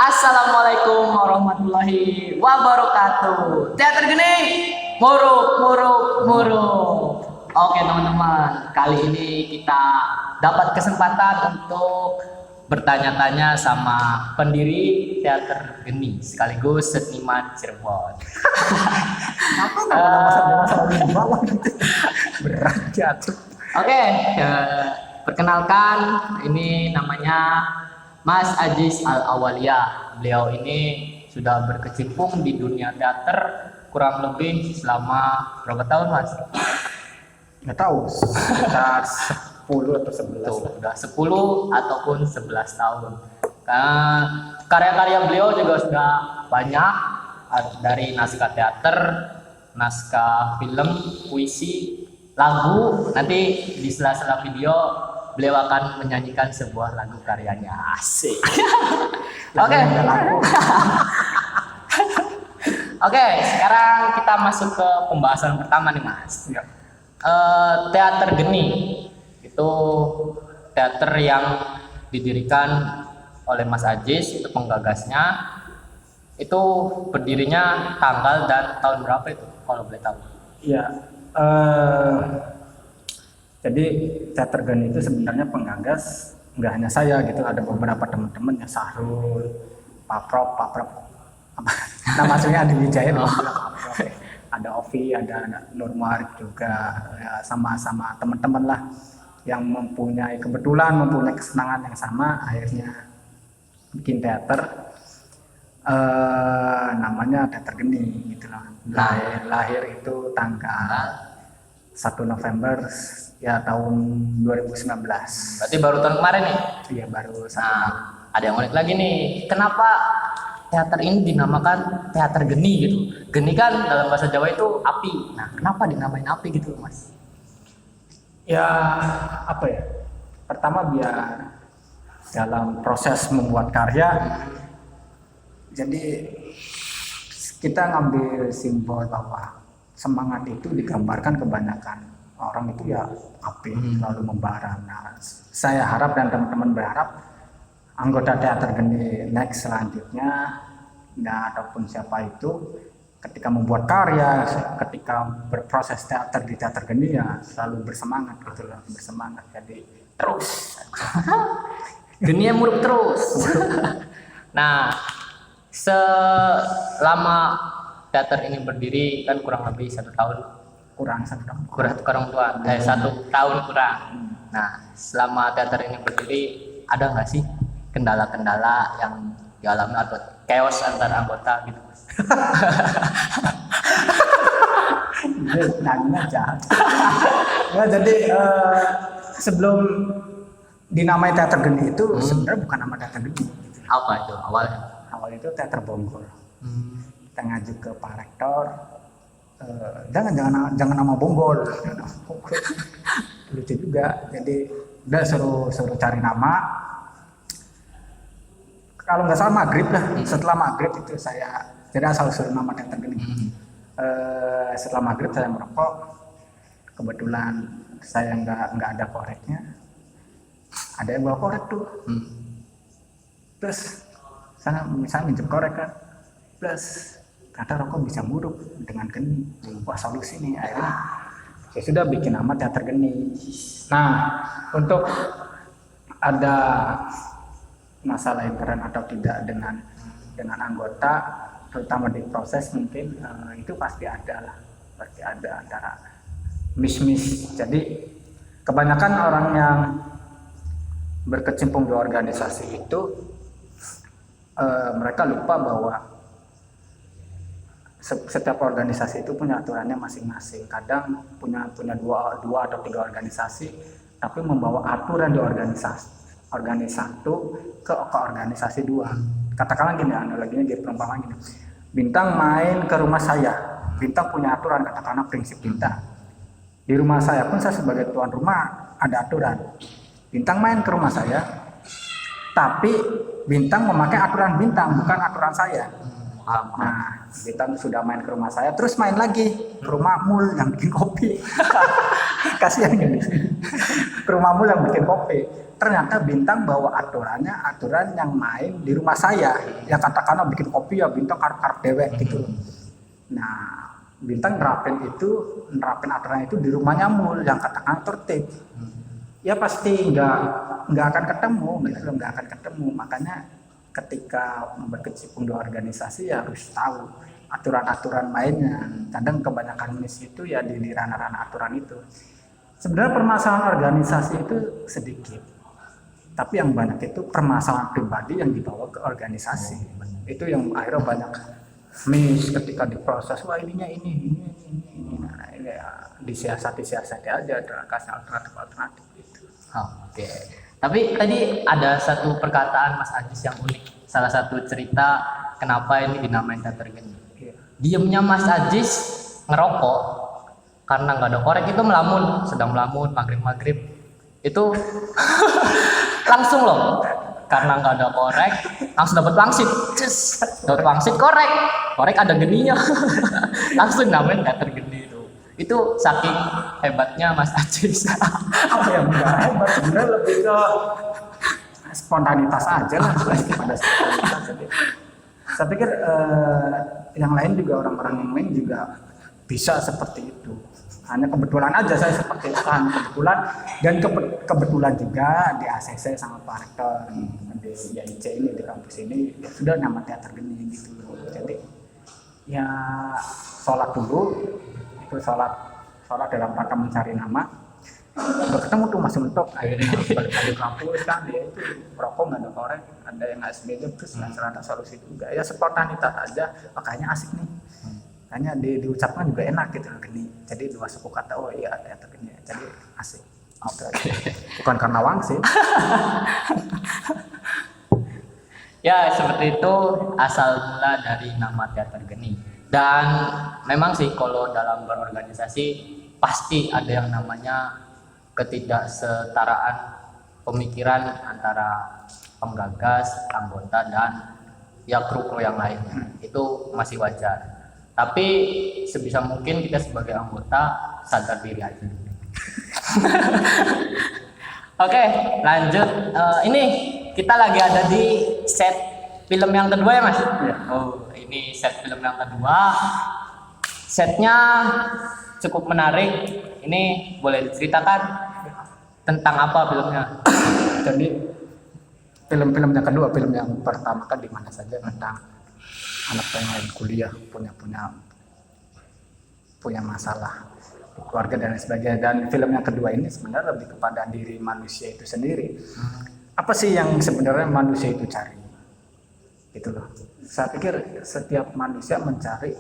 Assalamualaikum warahmatullahi wabarakatuh. Teater Geni, muruk. Oke teman-teman, kali ini kita dapat kesempatan untuk bertanya-tanya sama pendiri Teater Geni sekaligus seniman Cirebon. Berat jatuh. Oke, perkenalkan ini namanya Mas Aziz Al-Awalia. Beliau ini sudah berkecimpung di dunia teater kurang lebih selama berapa tahun, Mas? Nggak tahu, sekitar 10 atau 11. Tuh, udah 10 ataupun 11 tahun. Karya-karya beliau juga sudah banyak, dari naskah teater, naskah film, puisi, lagu. Nanti di sela-sela video beliau akan menyanyikan sebuah lagu karyanya. Asik. Oke. Oke, sekarang kita masuk ke pembahasan pertama nih, Mas. Ya. Teater Geni itu teater yang didirikan oleh Mas Aziz, itu penggagasnya. Itu berdirinya tanggal dan tahun berapa itu kalau boleh tahu? Iya. Jadi Teater Geni itu sebenarnya penggagas nggak hanya saya gitu, ada beberapa teman-teman ya, Sahrul, Pak Prop, apa nama aslinya Adi Wijaya, ada Ovi, ada Nurmar juga, ya, sama-sama teman-teman lah yang mempunyai kesenangan yang sama, akhirnya bikin teater. Namanya Teater Geni gitu loh. Lahir itu tanggal 1 November ya tahun 2019. Berarti baru tahun kemarin nih? Iya, baru satu Nah, tahun. ada yang unik lagi nih. Kenapa teater ini dinamakan Teater Geni gitu? Geni kan dalam bahasa Jawa itu api. Nah, kenapa dinamain api gitu, Mas? Ya, apa ya? Pertama biar dalam proses membuat karya, jadi kita ngambil simbol bahwa semangat itu digambarkan kebanyakan orang itu ya api, lalu membara. Nah, saya harap dan teman-teman berharap anggota Teater Geni next selanjutnya, nah, ataupun siapa itu ketika membuat karya, ketika berproses teater di Teater Geni ya selalu bersemangat gitu loh, bersemangat. Jadi terus Geni yang muruk terus. Nah, selama teater ini berdiri kan kurang lebih 1 tahun. kurang 1 tahun. Kurang tua, 1 tahun kurang. Nah, selama teater ini berdiri ada nggak sih kendala-kendala yang dialami atau chaos antar anggota gitu, Mas? Nanya jahat. Nah, jadi sebelum dinamai Teater Geni itu sebenarnya bukan nama Teater Geni. Gitu. Apa itu awalnya? Awalnya itu Teater Bonggol. Kita ngaju ke Pak Rektor, jangan nama Bonggol. Lucu juga. Jadi udah suruh cari nama. Kalau nggak salah maghrib lah. Setelah maghrib itu saya jadi asal usul nama Teater Geni. Setelah maghrib saya merokok. Kebetulan saya nggak ada koreknya. Ada yang bawa korek tuh. Terus saya minjem korek kan. Plus kata rokok bisa muruk dengan geni. Wah, solusi nih. Akhirnya saya sudah bikin nama Teater Geni. Nah, untuk ada masalah intern atau tidak dengan anggota, terutama di proses mungkin itu pasti ada antara miss. Jadi kebanyakan orang yang berkecimpung di organisasi itu mereka lupa bahwa setiap organisasi itu punya aturannya masing-masing. Kadang punya dua atau 3 organisasi, tapi membawa aturan di organisasi satu ke organisasi 2. Katakanlah gini, analoginya di perumpamaan gini. Bintang main ke rumah saya. Bintang punya aturan, katakanlah prinsip Bintang. Di rumah saya pun saya sebagai tuan rumah ada aturan. Bintang main ke rumah saya, tapi Bintang memakai aturan Bintang, bukan aturan saya. Nah, Bintang sudah main ke rumah saya, terus main lagi ke rumah Mul yang bikin kopi. Kasihan kan? Ke rumah Mul yang bikin kopi. ternyata Bintang bawa aturannya aturan yang main di rumah saya, yang katakanlah bikin kopi ya Bintang karep-karep dewek gitu loh. Nah, Bintang nerapin aturan itu di rumahnya Mul yang katakan tertib. Ya pasti nggak akan ketemu, gitu, nggak akan ketemu. Makanya ketika berkecimpung di organisasi ya harus tahu aturan-aturan mainnya. Kadang kebanyakan misi itu ya di ranah-ranah aturan itu. Sebenarnya permasalahan organisasi itu sedikit, tapi yang banyak itu permasalahan pribadi yang dibawa ke organisasi. Itu yang akhirnya banyak miss ketika diproses. Wah ini. Nah, ini ya, disiasati aja, kasih alternatif itu. Oke. Tapi tadi ada satu perkataan Mas Ajis yang unik. Salah satu cerita kenapa ini dinamain teater geni. Diemnya Mas Ajis ngerokok karena nggak ada korek itu sedang melamun maghrib itu langsung loh, karena nggak ada korek langsung dapat wangsit, dapat wangsit korek ada geninya. Langsung namain teater geni itu saking hebatnya Mas Ajis. Apa yang nggak hebat sebenarnya lebih ke spontanitas aja lah pada spontanitas. Jadi saya pikir yang lain juga orang-orang yang lain juga bisa seperti itu. Hanya kebetulan aja saya seperti itu, hanya kebetulan dan kebetulan juga di ACC sama Pak Rektor di IAIC ini di kampus ini ya sudah nama teater geni gitu. Jadi ya sholat dulu, itu sholat dalam rangka mencari nama. Udah ketemu tuh masih mentok, akhirnya balik lagi kampus kan dia itu rokok nggak ada korek, ada yang ASBD terus nggak ada solusi juga. Ya spontanitas aja, makanya asik nih. Hanya diucapkan juga enak gitu loh geni. Jadi dua suku kata oh iya teater geni. Jadi asik. Okay. Bukan karena wangsit. Ya seperti itu asal mula dari nama teater geni. Dan memang sih kalau dalam berorganisasi pasti ada yang namanya ketidaksetaraan pemikiran antara penggagas, anggota dan ya kru-kru yang lainnya. Itu masih wajar. Tapi sebisa mungkin kita sebagai anggota sadar diri aja. Oke, lanjut. Ini kita lagi ada di set film yang kedua ya Mas? Ya. Oh, ini set film yang kedua. Setnya cukup menarik. Ini boleh diceritakan tentang apa filmnya? Jadi film yang kedua, film yang pertama kan di mana saja tentang anak pengen kuliah punya masalah di keluarga dan lain sebagainya. Dan film yang kedua ini sebenarnya lebih kepada diri manusia itu sendiri. Apa sih yang sebenarnya manusia itu cari? Gitu loh. Saya pikir setiap manusia mencari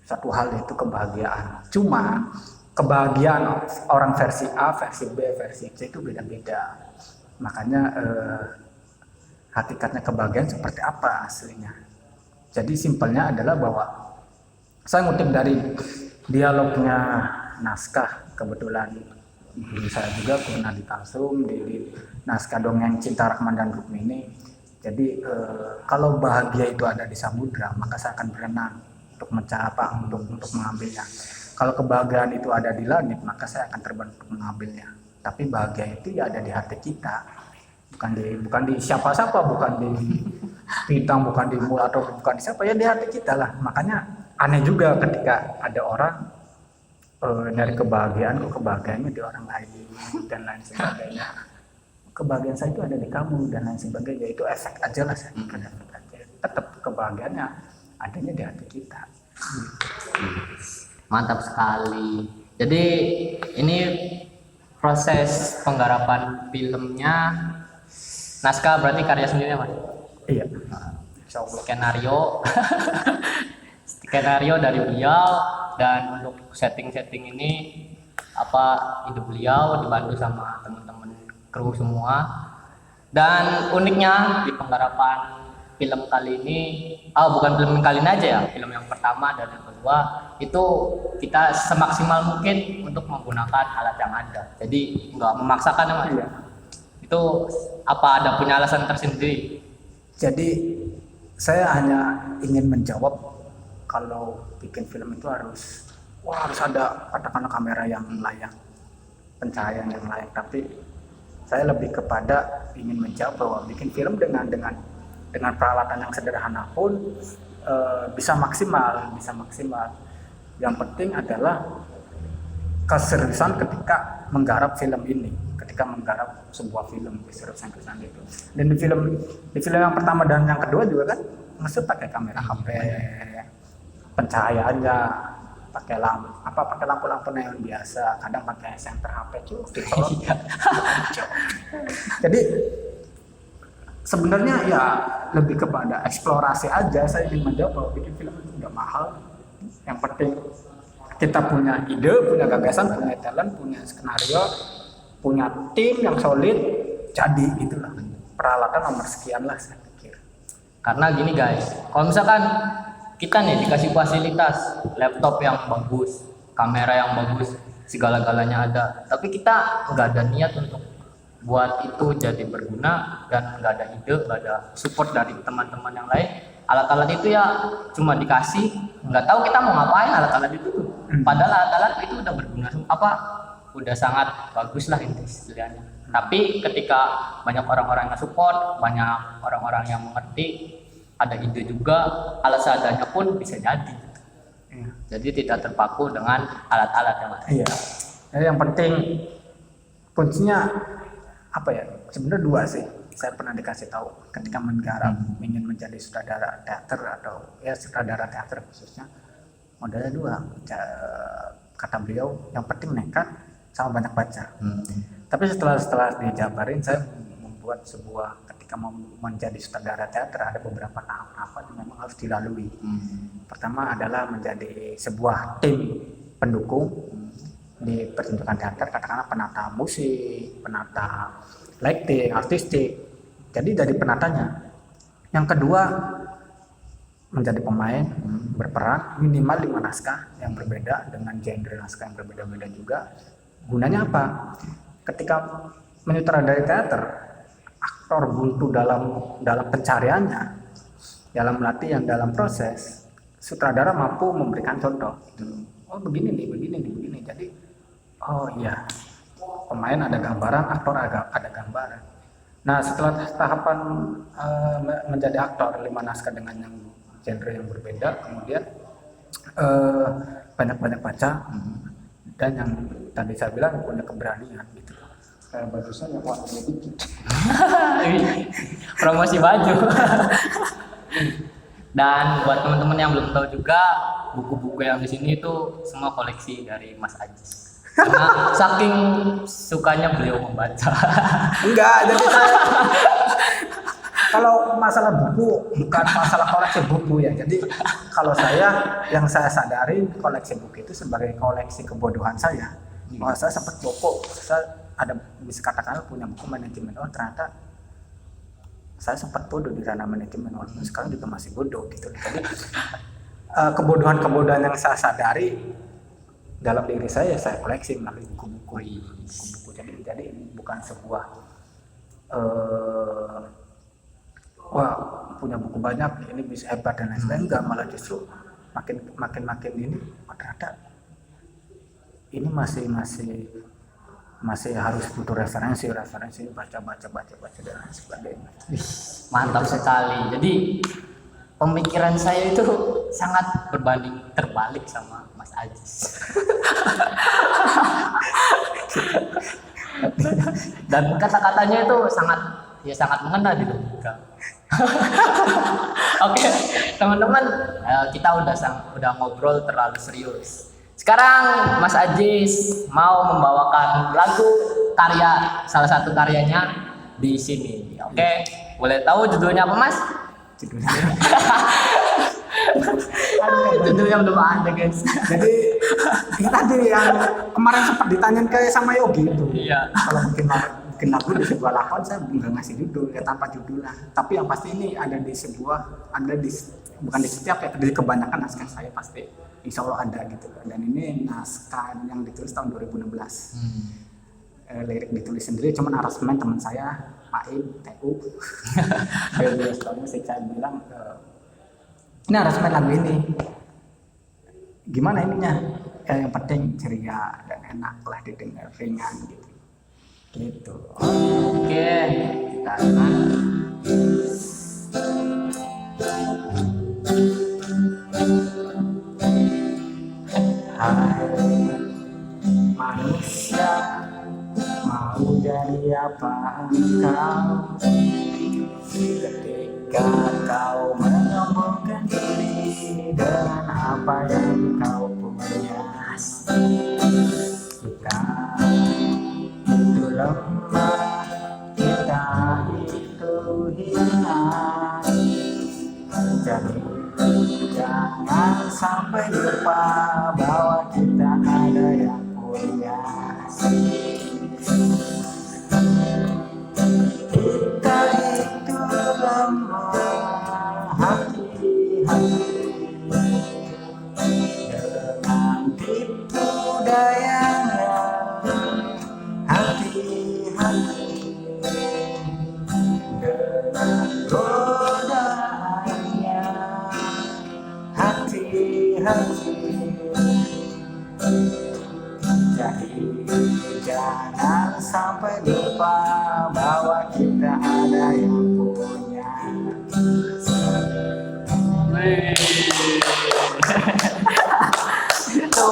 satu hal yaitu kebahagiaan. Cuma kebahagiaan orang versi A, versi B, versi C itu beda-beda. Makanya hakikatnya kebahagiaan seperti apa aslinya. Jadi simpelnya adalah bahwa saya ngutip dari dialognya naskah, kebetulan guru saya juga pernah ditarsum di naskah dongeng Cinta Rahman dan Rukmini. Jadi kalau bahagia itu ada di samudra, maka saya akan berenang untuk mencari untuk mengambilnya. Kalau kebahagiaan itu ada di langit, maka saya akan terbang untuk mengambilnya. Tapi bahagia itu ya ada di hati kita, bukan di siapa-siapa, bukan di bintang, bukan di mul atau bukan di siapa, ya di hati kita lah. Makanya aneh juga ketika ada orang dari kebahagiaan kok kebahagiaannya di orang lain dan lain sebagainya. Kebahagiaan saya itu ada di kamu dan lain sebagainya. Itu efek aja lah, saya pikir efek aja. Tetap kebahagiaannya adanya di hati kita. Mantap sekali. Jadi ini proses penggarapan filmnya naskah berarti karya sendiri Mas? Iya. Insyaallah. Skenario dari beliau, dan untuk setting ini ide beliau dibantu sama teman-teman kru semua. Dan uniknya di penggarapan film kali ini, bukan film kali ini aja ya, film yang pertama dan yang kedua itu kita semaksimal mungkin untuk menggunakan alat yang ada. Jadi nggak memaksakan ya Mas. Iya. Itu apa ada punya alasan tersendiri? Jadi saya hanya ingin menjawab kalau bikin film itu harus ada katakanlah kamera yang layak, pencahayaan yang layak, tapi Saya lebih kepada ingin menjawab bahwa bikin film dengan peralatan yang sederhana pun bisa maksimal. Yang penting adalah keseriusan ketika menggarap film ini, ketika menggarap sebuah film, keseriusan itu. Dan di film yang pertama dan yang kedua juga kan nge-shoot pakai kamera HP, pencahayaannya pakai lampu neon biasa, kadang pakai senter HP dicolok. Jadi sebenarnya ya lebih kepada eksplorasi aja. Saya ingin menjawab bahwa bikin film itu nggak mahal, yang penting kita punya ide, punya gagasan, punya talent, punya skenario, punya tim yang solid, jadi gitulah. Peralatan nomor sekian lah saya pikir. Karena gini guys, kalau misalkan kita nih dikasih fasilitas laptop yang bagus, kamera yang bagus, segala-galanya ada, tapi kita nggak ada niat untuk buat itu jadi berguna, dan nggak ada ide, nggak ada support dari teman-teman yang lain, alat-alat itu ya cuma dikasih, nggak tahu kita mau ngapain alat-alat itu tuh. Padahal alat-alat itu udah berguna, udah sangat bagus lah istilahnya. Tapi ketika banyak orang-orang yang support, banyak orang-orang yang mengerti, ada ide juga, alat seadanya pun bisa jadi. Jadi tidak terpaku dengan alat-alat yang lain. Iya. Yang penting kuncinya apa ya? Sebenarnya dua sih. Saya pernah dikasih tahu ketika menggarap ingin menjadi sutradara teater atau ya sutradara teater khususnya, modalnya dua. Kata beliau, yang penting nekat sama banyak baca. Tapi setelah dijabarin, saya membuat sebuah, ketika mau menjadi sutradara teater ada beberapa tahap-tahapan yang memang harus dilalui. Pertama adalah menjadi sebuah tim pendukung di pertunjukan teater, katakanlah penata musik, penata lighting, artistik. Jadi dari penatanya. Yang kedua, menjadi pemain, berperan minimal 5 naskah yang berbeda dengan genre naskah yang berbeda-beda juga. Gunanya apa? Ketika menyutradarai teater, aktor buntu dalam pencariannya, dalam latihan, dalam proses, sutradara mampu memberikan contoh. Oh begini nih. Jadi oh iya, pemain ada gambaran, aktor ada gambaran. Nah setelah tahapan menjadi aktor 5 naskah dengan yang genre yang berbeda, kemudian banyak baca, dan yang tadi saya bilang punya keberanian gitu. Kayak barusan yang warnanya dikit. Promosi baju. Dan buat teman-teman yang belum tahu juga, buku-buku yang di sini itu semua koleksi dari Mas Ajis. Karena saking sukanya beliau membaca. Enggak, jadi saya kalau masalah buku bukan masalah koleksi buku ya. Jadi kalau yang saya sadari koleksi buku itu sebagai koleksi kebodohan saya. Bahwa saya sempat saya ada bisa katakan punya buku manajemen. Oh ternyata saya sempat bodoh di ranah manajemen. Sekarang juga masih bodoh gitu. Jadi kebodohan yang saya sadari dalam diri saya koleksi melalui buku-buku. Jadi bukan sebuah wah punya buku banyak ini bisa hebat dan lain sebagainya. Enggak, malah justru makin ini ternyata ini masih harus butuh referensi baca dan lain sebagainya. Mantap sekali. Jadi pemikiran saya itu sangat berbanding terbalik sama Mas Ajis. Dan kata-katanya itu sangat mengena di logika. Oke, teman-teman, kita udah ngobrol terlalu serius. Sekarang Mas Ajis mau membawakan lagu salah satu karyanya di sini. Oke, boleh tahu judulnya apa Mas? Judulnya belum ada guys. Jadi ini tadi yang kemarin sempat ditanyain kayak sama Yogi itu. Iya. Kalau bikin lagu di sebuah lakon saya nggak ngasih judul ya, tanpa judul lah. Tapi yang pasti ini bukan di setiap ya, di kebanyakan naskah saya pasti insya Allah ada gitu. Dan ini naskah yang ditulis tahun 2016. Lirik ditulis sendiri, cuman aransemen teman saya Pak TU. Beliau suka musik, saya bilang ini aransemen lagu ini gimana ininya, yang penting ceria dan enak lah didengar, ringan gitu. gitu. Oke, karena Hai manusia, mau jadi apa engkau ketika kau menyombongkan diri dengan apa yang kau punya? Kita itu lemah, kita itu hina, jadi jangan sampai lupa bahwa kita ada yang punya. Kita itu lemah hati-hati, dengan tipu dayanya hati-hati, dengan godaannya hati-hati. Jadi jangan sampai lupa bahwa kita ada yang punya. itu,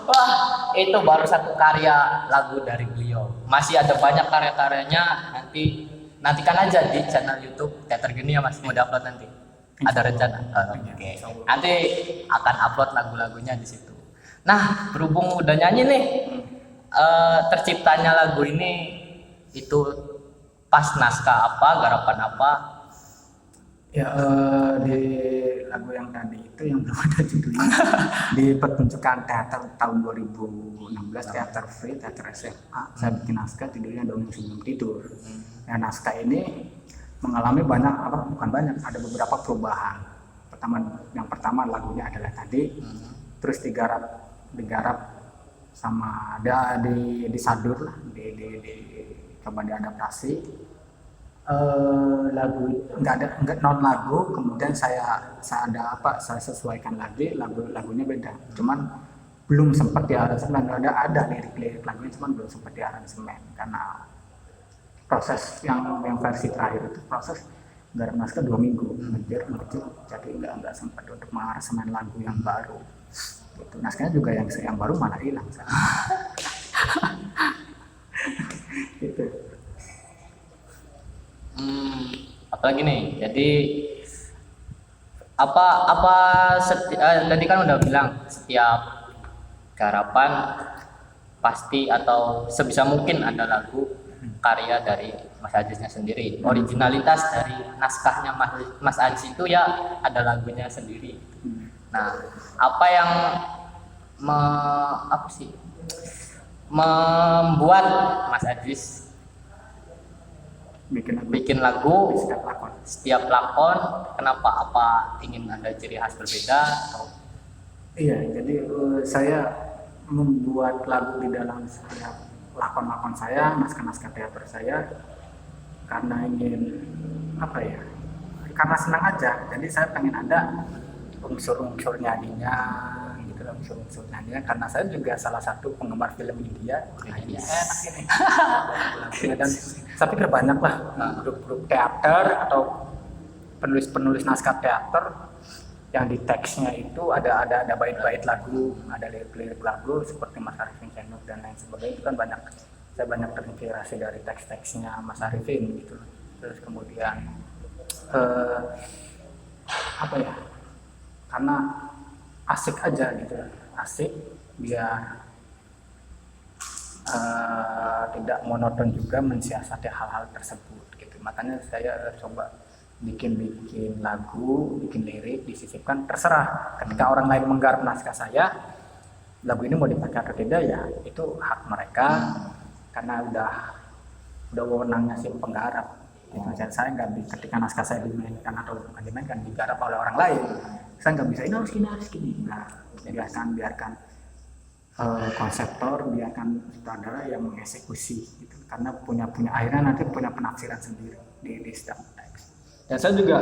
wah, itu baru satu karya lagu dari beliau. Masih ada banyak karya-karyanya, nantikan aja di channel YouTube Teater Geni ya Mas, mau upload nanti. Ada rencana. Oke. Nanti akan upload lagu-lagunya di situ. Nah, berhubung udah nyanyi nih, terciptanya lagu ini itu pas naskah apa, garapan apa? Ya di lagu yang tadi itu yang belum ada judulnya di pertunjukan teater tahun 2016 teater free teater SMA saya bikin naskah judulnya Dongeng Sebelum Tidur. Nah naskah ini mengalami banyak bukan banyak, ada beberapa perubahan. Yang pertama lagunya adalah tadi, terus digarap sama ada disadur lah, coba diadaptasi. Lagu nggak non lagu, kemudian saya sesuaikan lagi, lagunya beda, cuman belum sempat diaransemen. Ada lirik lagunya, cuman belum sempat diaransemen karena proses yang versi terakhir itu proses garap naskah 2 minggu ngejar, jadi nggak sempat untuk mengaransemen lagu yang baru. Gitu. Naskahnya juga yang baru malah hilang. Gitu. Apalagi nih, jadi tadi kan udah bilang setiap garapan pasti atau sebisa mungkin ada lagu karya dari Mas Ajisnya sendiri. Originalitas dari naskahnya Mas Ajis itu ya ada lagunya sendiri. Nah, apa yang membuat Mas Ajis bikin lagu setiap lakon? Kenapa? Apa ingin ada ciri khas berbeda atau? Iya, jadi saya membuat lagu di dalam setiap lakon-lakon saya, naskah-naskah teater saya karena ingin karena senang aja. Jadi saya pengen ada unsur-unsur nyanyinya gitu, unsur-unsur nyanyinya, karena saya juga salah satu penggemar film India. Enak ini. Dan saya pikir banyak lah grup-grup teater atau penulis naskah teater yang di teksnya itu ada bait-bait lagu, ada lirik lagu seperti Mas Arifin Senur dan lain sebagainya. Itu kan saya banyak terinspirasi dari teks-teksnya Mas Arifin gitu. Terus kemudian karena asik aja gitu, asik biar tidak monoton juga mensiasati hal-hal tersebut gitu. Makanya saya coba bikin lagu, bikin lirik, disisipkan, terserah. Ketika orang lain menggarap naskah saya, lagu ini mau dipakai atau tidak ya itu hak mereka, karena udah wewenangnya si penggarap. Gitu. Jadi saya ketika naskah saya dimainkan atau bukan dimainkan, digarap oleh orang lain, saya nggak bisa ini harus gini. Nah, biarkan konseptor, biarkan sutradara yang mengeksekusi gitu. Karena punya akhirnya nanti punya penafsiran sendiri di setiap teks. Dan saya juga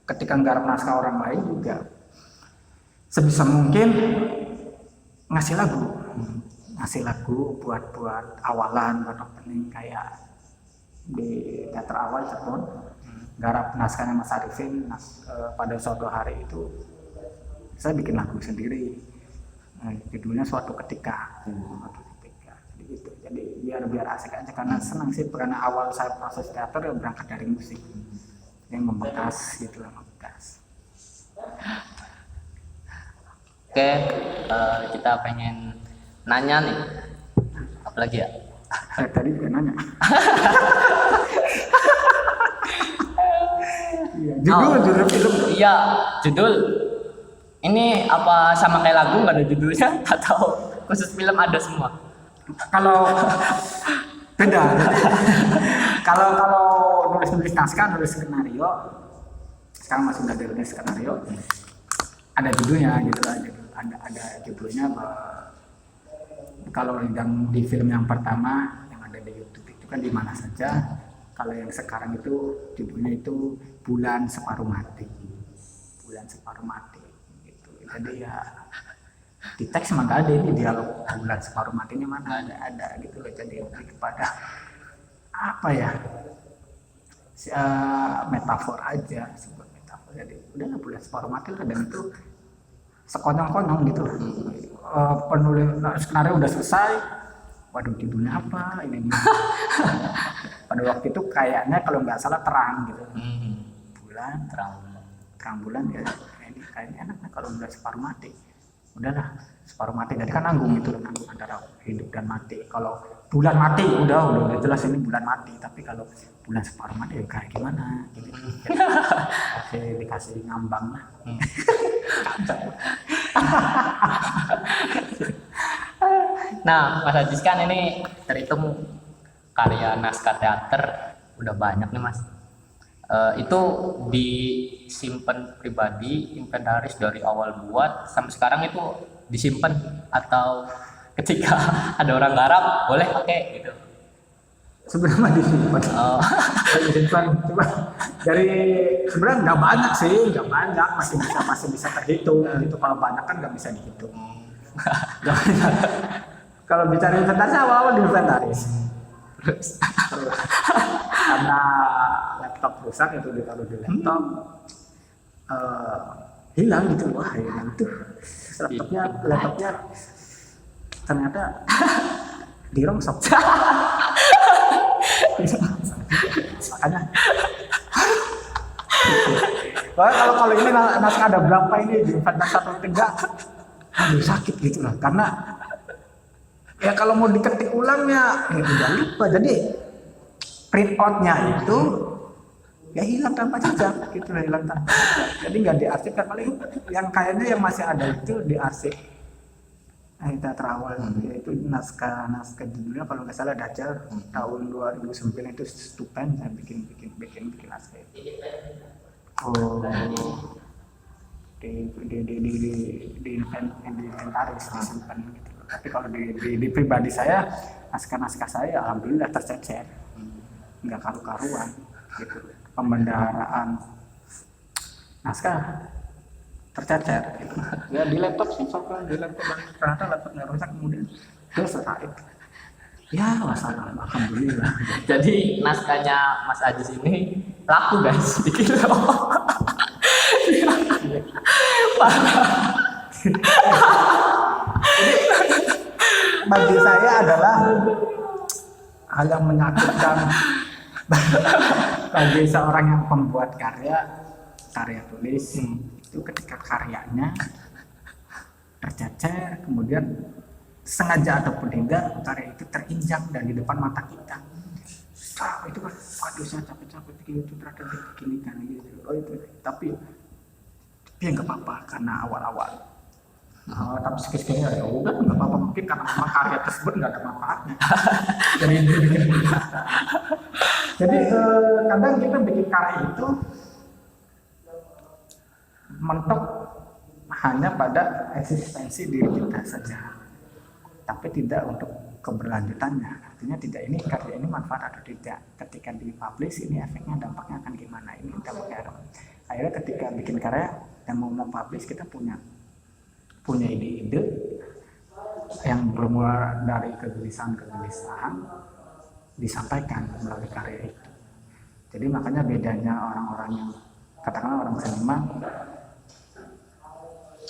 ketika nggarap naskah orang lain juga sebisa mungkin ngasih lagu ngasih lagu buat awalan, buat opening kayak di teater awal Cirebon, garap naskahnya Mas Arifin. Pada suatu hari itu saya bikin lagu sendiri, judulnya Suatu Ketika. Jadi biar asik aja, karena senang sih, karena awal saya proses teater ya berangkat dari musik yang membekas gitu lah, membekas. Oke, kita pengen nanya nih, apa lagi ya? Saya tadi juga nanya. Judul film. Iya, judul. Ini apa sama kayak lagu nggak ada judulnya atau khusus film ada semua? Kalau beda. Jadi, kalau nulis naskah, nulis skenario, sekarang masih udah nulis skenario, ada judulnya gitu lah. Ada judulnya. Kalau yang di film yang pertama yang ada di YouTube itu kan Di Mana Saja. Kalau yang sekarang itu judulnya itu Bulan Separuh Mati. Bulan Separuh Mati gitu. Jadi ya di teks mah gak ada ini dialog bulan separuh matinya, mana ada gitu loh. Jadi lebih kepada apa ya, metafor aja, sebuah metafor. Jadi udahlah bulan separuh mati lah, dan itu sekonyong-konyong gitu. Penulis skenario udah selesai, waduh judulnya apa ini nih. Pada waktu itu kayaknya kalau nggak salah terang gitu, bulan terang bulan ya, ini kayaknya enak kalau bulan separuh mati. Udahlah separuh mati, jadi kan nanggung gitu, nanggung antara hidup dan mati. Kalau bulan mati udah jelas ini bulan mati, tapi kalau bulan separuh mati ya kayak gimana gitu. Dikasih ngambang lah. Nah, Mas Ajis kan ini terhitung karya naskah teater udah banyak nih Mas. Itu disimpan pribadi, inventaris dari awal buat sampai sekarang itu disimpan, atau ketika ada orang garap boleh pakai gitu? Sebenarnya disimpan. Disimpan cuma dari sebenarnya nggak banyak sih, masih bisa terhitung gitu. Kalau banyak kan nggak bisa dihitung. Kalau bicara inventaris, awal-awal di inventaris. Terus karena laptop rusak, itu ditaruh di laptop, hilang gitu. Wah hilang tuh laptopnya ternyata dirongsok. Makanya kalau ini naskah ada berapa ini di inventaris 1 3, sakit gitu lah, karena ya kalau mau diketik ulangnya ya udah lupa. Jadi print outnya itu ya hilang tanpa jejak gitu lah, hilang tanpa jejak. Jadi nggak diarsipkan, paling yang kayaknya yang masih ada itu diarsip teater awal, yaitu naskah judulnya kalau nggak salah Dajjal tahun 2009 itu Stupen. Saya bikin naskah itu. Di inventaris disimpan gitu. Tapi kalau di pribadi saya, naskah saya alhamdulillah tercecer, nggak karu-karuan gitu. Pembendaharaan naskah tercecer gitu. Ya di laptop sih, soalnya di laptop, ternyata laptopnya rusak, kemudian selesai. Ya wassalam, alhamdulillah. Jadi naskahnya Mas Ajis ini laku guys di kilo. Bagi saya adalah hal yang menyakitkan bagi seorang yang pembuat karya tulis itu, ketika karyanya tercecer, kemudian sengaja ataupun tidak karya itu terinjak dan di depan mata kita. Itu kan, waduh saya capek-capek bikin itu, ternyata begini kan gitu. Itu tapi ya nggak apa-apa karena awal-awal. Tapi sekiranya ya udah nggak apa-apa, mungkin karena memang karya tersebut nggak ada manfaatnya. Jadi kadang kita bikin karya itu mentok hanya pada eksistensi diri kita saja, tapi tidak untuk keberlanjutannya. Artinya tidak, ini karya ini manfaat atau tidak, ketika dipublish ini efeknya, dampaknya akan gimana, ini dampaknya. Akhirnya ketika bikin karya dan mau mempublish, kita punya ide-ide, yang bermula dari kegelisahan disampaikan melalui karya itu. Jadi makanya bedanya orang-orang yang katakanlah orang seniman,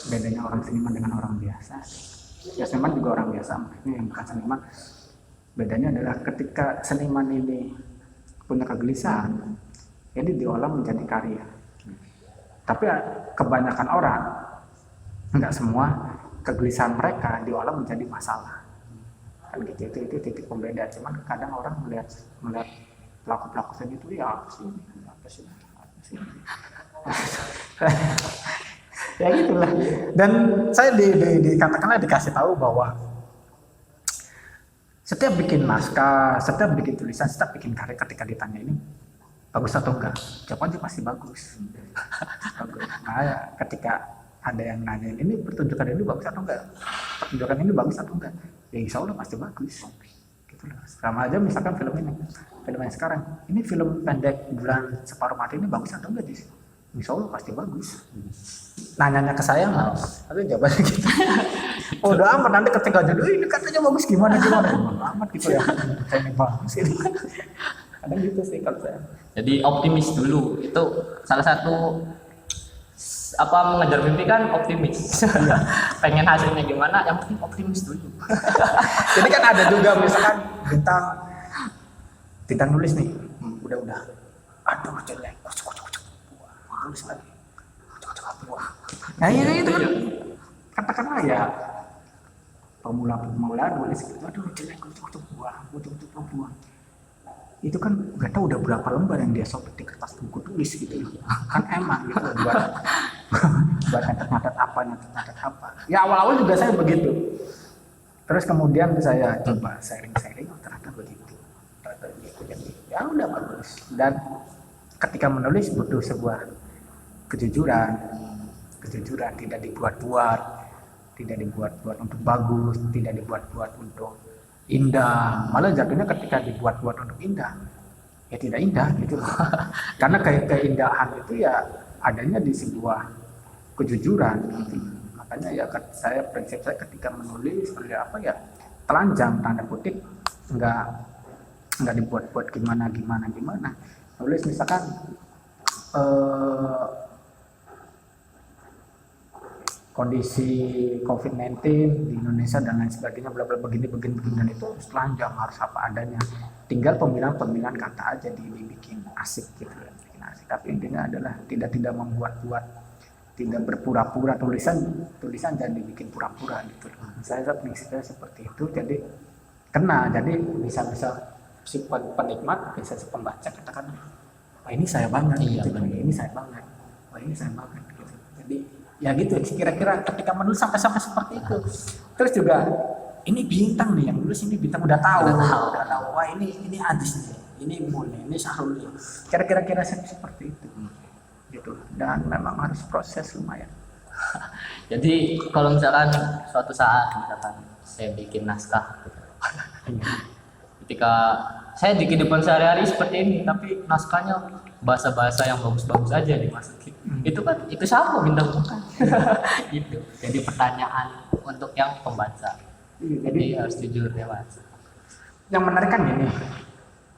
bedanya orang seniman dengan orang biasa. Ya seniman juga orang biasa, makanya yang bukan seniman. Bedanya adalah ketika seniman ini punya kegelisahan, ini diolah menjadi karya. Tapi kebanyakan orang, enggak semua, kegelisahan mereka diolah menjadi masalah. Kan gitu, itu titik pembeda. Cuman kadang orang melihat pelaku-pelaku seni itu ya apa sih ya gitulah. Dan saya dikatakanlah dikasih tahu bahwa setiap bikin naskah, setiap bikin tulisan, setiap bikin karya, ketika ditanya ini bagus atau enggak, jawabannya pasti bagus. Bagus. Nah, ketika ada yang nanya ini pertunjukan ini bagus atau enggak, pertunjukan ini bagus atau enggak, ya insya Allah pasti bagus. Gitu loh. Sama aja misalkan film yang sekarang, ini film pendek Bulan Separuh Mati ini bagus atau enggak, insya Allah pasti bagus. Nanyanya ke saya nggak, tapi jawabannya gitu. Oh udah amat, nanti ketika judul ini katanya bagus gimana amat gitu ya. Saya nih bagus ini. Kadang gitu sih kalau saya. Jadi optimis dulu, itu salah satu apa mengejar mimpi kan optimis. Pengen hasilnya gimana, yang penting optimis dulu. Jadi kan ada juga misalkan bintang nulis nih, udah, aduh jelek, tulis lagi, nah itu kan katakanlah ya pemula nulis gitu, aduh jelek, buang. Itu kan nggak tahu udah berapa lembar yang dia sobek di kertas buku tulis gitu kan, emang gitu buat nyatet apa. Ya awal-awal juga saya begitu, terus kemudian saya coba sharing, ternyata begitu, jadi ya udah bagus. Dan ketika menulis butuh sebuah kejujuran, tidak dibuat-buat untuk bagus, tidak dibuat-buat untuk indah, malah jatuhnya ketika dibuat-buat untuk indah ya tidak indah gitu. Karena keindahan itu ya adanya di sebuah kejujuran gitu. Makanya ya prinsip saya ketika menulis ya telanjang, tanda kutip, nggak dibuat-buat gimana. Nulis misalkan kondisi COVID-19 di Indonesia dan lain sebagainya, bla bla begini dan itu harus telanjang, harus apa adanya. Tinggal pemilihan kata aja dibikin asik gitu, bikin asik. Tapi intinya adalah tidak membuat-buat, tidak berpura-pura, tulisan jangan dibikin pura-pura gitu. Saya prinsipnya seperti itu, jadi kena, jadi bisa si penikmat, bisa si pembaca katakan, wah ini saya banget, iya, gitu. Ini saya banget, wah ini saya banget gitu. Jadi ya gitu, kira-kira ketika menulis sampai seperti itu. Terus juga ini bintang nih, yang nulis ini bintang udah tahu, wah ini Adis nih, ini Mun, ini Syahrul nih. Kira-kira seperti itu gitu. Dan memang harus proses lumayan. Jadi kalau misalkan suatu saat saya bikin naskah gitu. Ketika saya di kehidupan sehari-hari seperti ini, tapi naskahnya bahasa-bahasa yang bagus-bagus aja dimasukin. Itu siapa bintang bukan? Gitu. Jadi pertanyaan untuk yang pembaca. Jadi harus jujur ya Mas. Yang menarik kan gini,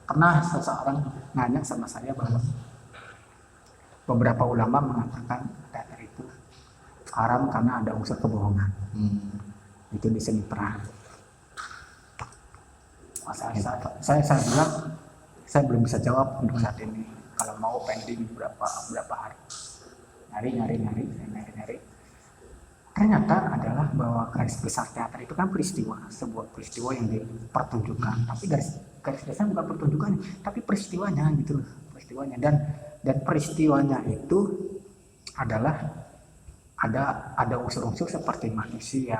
pernah seseorang nanya sama saya bahwa beberapa ulama mengatakan teater itu haram karena ada unsur kebohongan. Itu di seni peran. Saya bilang saya belum bisa jawab untuk saat ini. Kalau mau pending berapa hari, nyari. Ternyata adalah bahwa garis besar teater itu kan sebuah peristiwa yang dipertunjukkan. Tapi garis besar bukan pertunjukannya, tapi peristiwanya gitu loh, peristiwanya. Dan peristiwanya itu adalah ada unsur-unsur seperti manusia,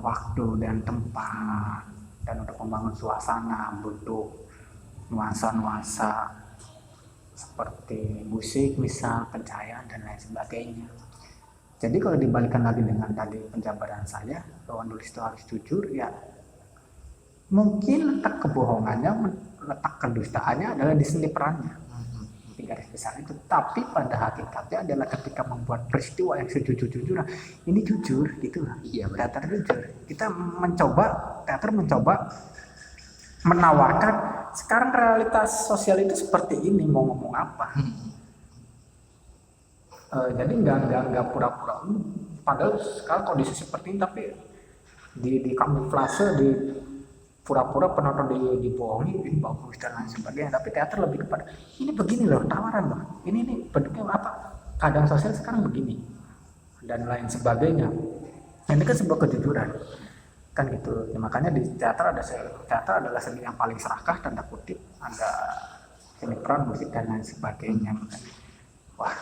waktu dan tempat, dan untuk membangun suasana butuh nuansa-nuansa seperti musik misal, pencahayaan dan lain sebagainya. Jadi kalau dibalikan lagi dengan tadi penjabaran saya bahwa nulis itu harus jujur, ya mungkin letak kebohongannya, letak kedustaannya adalah di seni perannya. seperti garis besar itu. Tapi pada hakikatnya adalah ketika membuat peristiwa yang sejujur-jujurnya, ini jujur gitu lah. Iya, benar. Teater jujur. Teater mencoba menawarkan sekarang realitas sosial itu seperti ini, mau ngomong apa. Jadi nggak pura-pura. Padahal sekarang kondisi seperti ini, tapi di kamuflase, di pura-pura penonton dibohongi, ini bagus dan lain sebagainya. Tapi teater lebih kepada ini begini loh, tawaran loh, ini bentuknya apa, keadaan sosial sekarang begini dan lain sebagainya. Ini kan sebuah kejujuran kan gitu ya. Makanya di teater adalah seni yang paling serakah, tanda kutip, ada seni peran, musik dan lain sebagainya. Wah,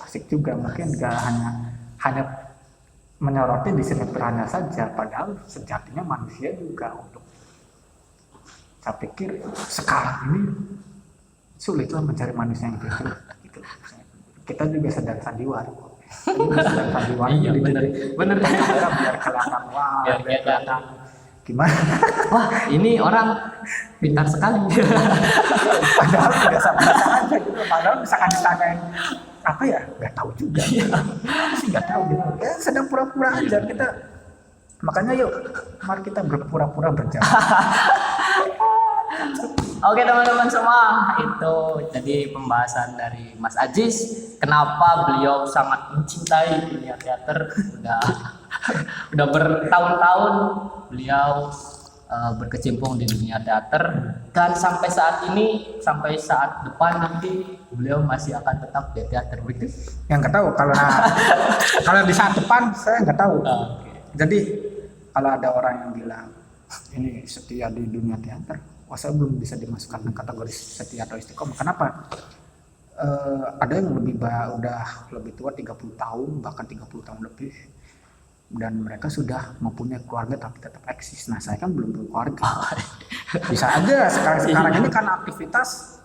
asik juga. Mungkin gak hanya menyoroti di seni perannya saja, padahal sejatinya manusia juga untuk, saya pikir sekarang ini sulitlah mencari manusia yang jujur gitu. Kita juga sedang sandiwara. Iya, bener. Kamera biar kelihatan, wah, Biar kelihatan gimana. Wah, ini orang pintar sekali. Padahal biasa-biasa aja gitu. Padahal misalkan ditanyain apa ya, nggak tahu juga. Sih nggak tahu gitu. Ya sedang pura-pura aja kita. Makanya yuk, mari kita berpura-pura berjalan. Oke teman-teman semua, itu jadi pembahasan dari Mas Ajis. Kenapa beliau sangat mencintai dunia teater. Udah bertahun-tahun beliau berkecimpung di dunia teater, dan sampai saat ini, sampai saat depan nanti beliau masih akan tetap di teater begitu. Yang nggak tahu kalau di saat depan saya nggak tahu. Jadi kalau ada orang yang bilang ini setia di dunia teater, wah saya belum bisa dimasukkan ke kategori setia atau istiqomah. Kenapa? Ada yang udah lebih tua, 30 tahun, bahkan 30 tahun lebih, dan mereka sudah mempunyai keluarga tapi tetap eksis. Nah, saya kan belum berkeluarga. Bisa aja sekarang ini karena aktivitas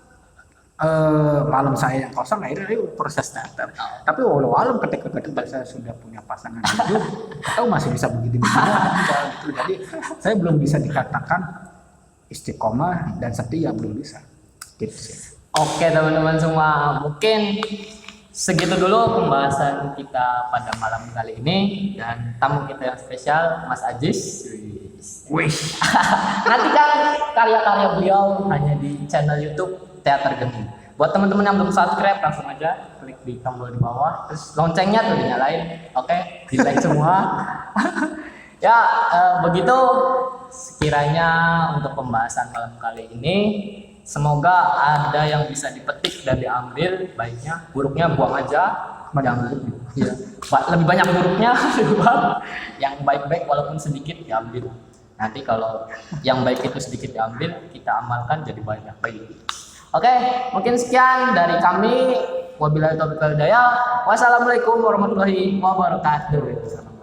malam saya yang kosong, akhirnya proses teater. Tapi walau ketika saya sudah punya pasangan hidup, atau masih bisa begitu gitu. Jadi saya belum bisa dikatakan istiqomah dan setia, belum bisa gitu sih. Oke teman-teman semua, mungkin segitu dulu pembahasan kita pada malam kali ini, dan tamu kita yang spesial Mas Ajis. Wih, Nantikan karya-karya beliau hanya di channel YouTube Teater Geni. Buat teman-teman yang belum subscribe, langsung aja klik di tombol di bawah, terus loncengnya tuh dinyalain. Oke, di like semua. Ya, begitu sekiranya untuk pembahasan malam kali ini. Semoga ada yang bisa dipetik dan diambil baiknya, buruknya buang aja. Ya, lebih banyak buruknya, yang baik-baik walaupun sedikit diambil. Nanti kalau yang baik itu sedikit diambil, kita amalkan jadi banyak baik. Oke, mungkin sekian dari kami. Wabillahi taufiq wal hidayah. Wassalamualaikum warahmatullahi wabarakatuh.